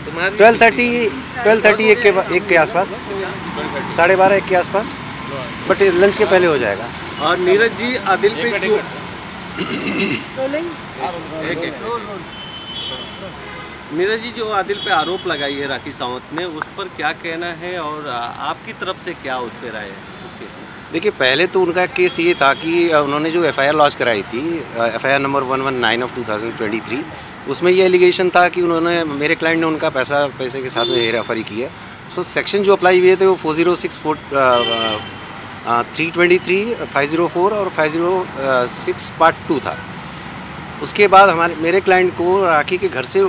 12:30 1 के आसपास, 12:30 1 के आसपास, बट लंच के पहले हो जाएगा। और नीरज जी, आदिल पे जो नीरज जी जो आदिल पे आरोप लगाई है राखी सावंत ने, उस पर क्या कहना है और आपकी तरफ से क्या उस पर राय है? देखिए, पहले तो उनका केस ये था कि उन्होंने जो एफआईआर लॉन्च कराई थी, एफआईआर नंबर 119 ऑफ 2023, उसमें ये एलिगेशन था कि उन्होंने, मेरे क्लाइंट ने उनका पैसे के साथ में हेराफेरी की है। सो सेक्शन जो अप्लाई हुए थे वो 406, 323, 504 और 506 पार्ट 2 था। उसके बाद मेरे क्लाइंट को राखी के घर से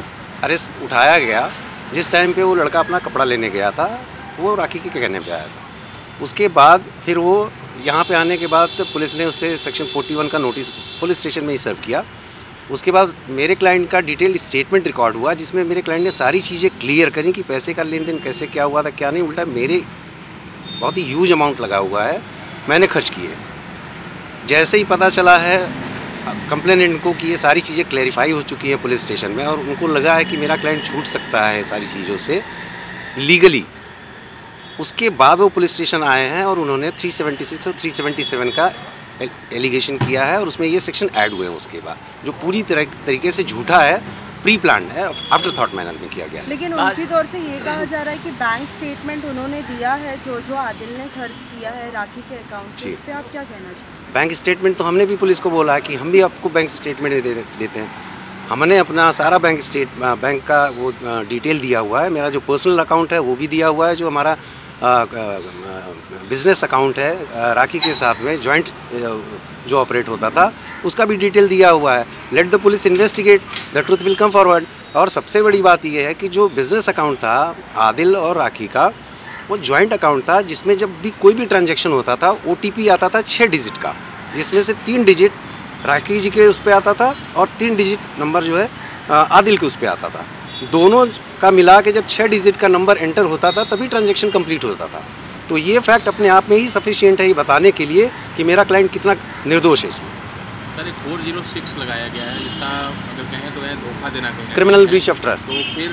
अरेस्ट उठाया गया, जिस टाइम पे वो लड़का अपना कपड़ा लेने गया था, वो राखी के कहने पे आया था। उसके बाद फिर वो यहाँ पे आने के बाद पुलिस ने उससे सेक्शन 41 का नोटिस पुलिस स्टेशन में ही सर्व किया। उसके बाद मेरे क्लाइंट का डिटेल स्टेटमेंट रिकॉर्ड हुआ, जिसमें मेरे क्लाइंट ने सारी चीज़ें क्लियर करी कि पैसे का लेन देन कैसे क्या हुआ था, क्या नहीं। उल्टा मेरे बहुत ही ह्यूज अमाउंट लगा हुआ है, मैंने खर्च किए। जैसे ही पता चला है कंप्लेनेंट को कि ये सारी चीज़ें क्लैरिफाई हो चुकी हैं पुलिस स्टेशन में, और उनको लगा है कि मेरा क्लाइंट छूट सकता है सारी चीज़ों से लीगली, उसके बाद वो पुलिस स्टेशन आए हैं और उन्होंने 376 और 377 का एलिगेशन किया है, और उसमें ये सेक्शन ऐड हुए हैं उसके बाद, जो पूरी तरीके से झूठा है, प्री प्लान है, आफ्टर थॉट मैनर में किया गया। लेकिन उनकी तौर से ये कहा जा रहा है कि बैंक स्टेटमेंट उन्होंने दिया है जो आदिल ने खर्च किया है राखी के अकाउंट से, इस पे आप क्या कहना चाहते हैं? बैंक स्टेटमेंट तो हमने भी पुलिस को बोला है कि हम भी आपको बैंक स्टेटमेंट देते हैं। हमने अपना सारा बैंक का वो डिटेल दिया हुआ है, मेरा जो पर्सनल अकाउंट है वो भी दिया हुआ है, जो हमारा बिजनेस अकाउंट है राखी के साथ में जॉइंट जो ऑपरेट होता था, उसका भी डिटेल दिया हुआ है। Let the police investigate, the truth will come forward. और सबसे बड़ी बात यह है कि जो बिज़नेस अकाउंट था आदिल और राखी का, वो जॉइंट अकाउंट था, जिसमें जब भी कोई भी ट्रांजैक्शन होता था OTP आता था 6 डिजिट का, जिसमें से 3 डिजिट राखी जी के उस पर आता था और 3 डिजिट नंबर जो है आदिल के उस पर आता था। दोनों का मिला के जब 6 डिजिट का नंबर एंटर होता था तभी ट्रांजैक्शन कंप्लीट होता था। तो ये फैक्ट अपने आप में ही सफिशिएंट है ये बताने के लिए कि मेरा क्लाइंट कितना निर्दोष है इसमें। सर, 406 लगाया गया है, जिसका अगर कहें तो धोखा देना कहें, क्रिमिनल ब्रीच ऑफ ट्रस्ट। तो फिर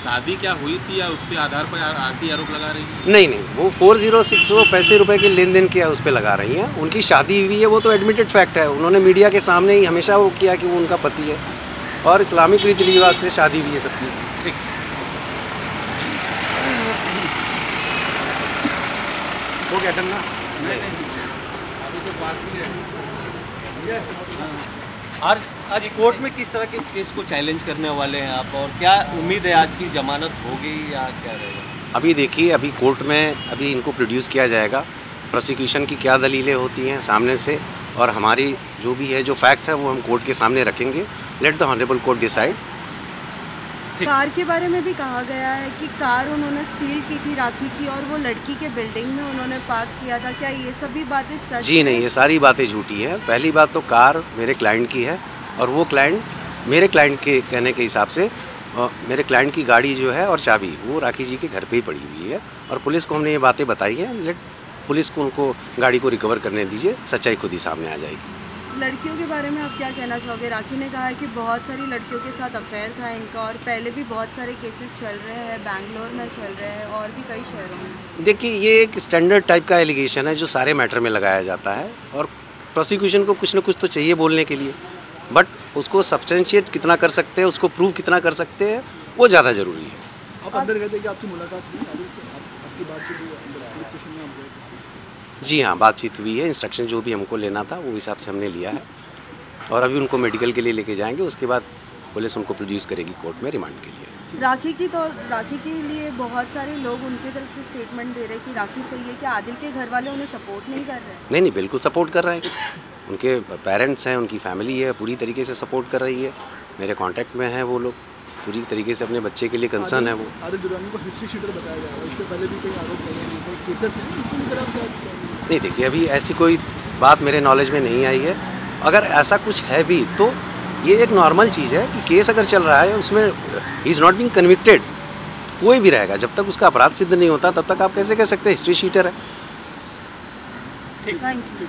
शादी क्या हुई थी या उसके आधार पर आरती आरोप लगा रही है? नहीं, वो 406 वो पैसे रुपए के लेन देन किया उस पर लगा रही हैं। उनकी शादी हुई है, वो तो एडमिटेड फैक्ट है। उन्होंने मीडिया के सामने ही हमेशा वो किया कि वो उनका पति है, और इस्लामिक रीति रिवाज से शादी हुई है सबकी। ठीक, हो गया करना। अभी तो बात है। और आज कोर्ट में किस तरह के इस केस को चैलेंज करने वाले हैं आप, और क्या उम्मीद है आज की जमानत होगी या क्या रहेगा? अभी देखिए, अभी कोर्ट में अभी इनको प्रोड्यूस किया जाएगा, प्रोसिक्यूशन की क्या दलीलें होती हैं सामने से, और हमारी जो भी है जो फैक्ट्स है वो हम कोर्ट के सामने रखेंगे। Let the honourable court decide. Car के बारे में भी कहा गया है कि कार उन्होंने स्टील की थी राखी की, और वो लड़की के बिल्डिंग में उन्होंने पार्क किया था। क्या ये सभी बातें सच? जी नहीं, ये सारी बातें झूठी हैं। पहली बात तो कार मेरे क्लाइंट की है, और वो क्लाइंट मेरे क्लाइंट के कहने के हिसाब से मेरे क्लाइंट की गाड़ी जो है और चाबी वो राखी जी के घर पे ही पड़ी हुई है, और पुलिस को हमने ये बातें बताई हैं। लेट पुलिस को उनको गाड़ी को रिकवर करने दीजिए, सच्चाई खुद ही सामने आ जाएगी। लड़कियों के बारे में आप क्या कहना चाहोगे? राखी ने कहा है कि बहुत सारी लड़कियों के साथ अफेयर था इनका, और पहले भी बहुत सारे केसेस चल रहे हैं, बैंगलोर में चल रहे हैं और भी कई शहरों में। देखिए, ये एक स्टैंडर्ड टाइप का एलिगेशन है जो सारे मैटर में लगाया जाता है, और प्रोसिक्यूशन को कुछ ना कुछ तो चाहिए बोलने के लिए, बट उसको सब्सटेंशिएट कितना कर सकते हैं, उसको प्रूव कितना कर सकते हैं, वो ज़्यादा ज़रूरी है। आप अंदर गए थे कि आपकी मुलाकात हुई आपकी बातचीत हुई पुलिस स्टेशन में? आप गए? जी हाँ, बातचीत हुई है। इंस्ट्रक्शन जो भी हमको लेना था वो हिसाब से हमने लिया है, और अभी उनको मेडिकल के लिए लेके जाएंगे। उसके बाद पुलिस उनको प्रोड्यूस करेगी कोर्ट में रिमांड के लिए। राखी के लिए बहुत सारे लोग उनकी तरफ से स्टेटमेंट दे रहे हैं कि राखी सही है। क्या आदिल के घर वाले उन्हें सपोर्ट नहीं कर रहे? नहीं, बिल्कुल सपोर्ट कर रहे हैं। उनके पेरेंट्स हैं, उनकी फैमिली है, पूरी तरीके से सपोर्ट कर रही है। मेरे कांटेक्ट में हैं वो लोग, पूरी तरीके से अपने बच्चे के लिए कंसर्न है वो। आदिल दुरानी को हिस्ट्री शीटर बताया जा रहा है, इससे पहले भी कई आरोप लगे हैं, कोई केसेस हैं? नहीं, देखिए, अभी ऐसी कोई बात मेरे नॉलेज में नहीं आई है। अगर ऐसा कुछ है भी तो ये एक नॉर्मल चीज़ है कि केस अगर चल रहा है उसमें he is not being convicted, कोई भी रहेगा, जब तक उसका अपराध सिद्ध नहीं होता तब तक आप कैसे कह सकते हैं हिस्ट्री शीटर है। Thank you.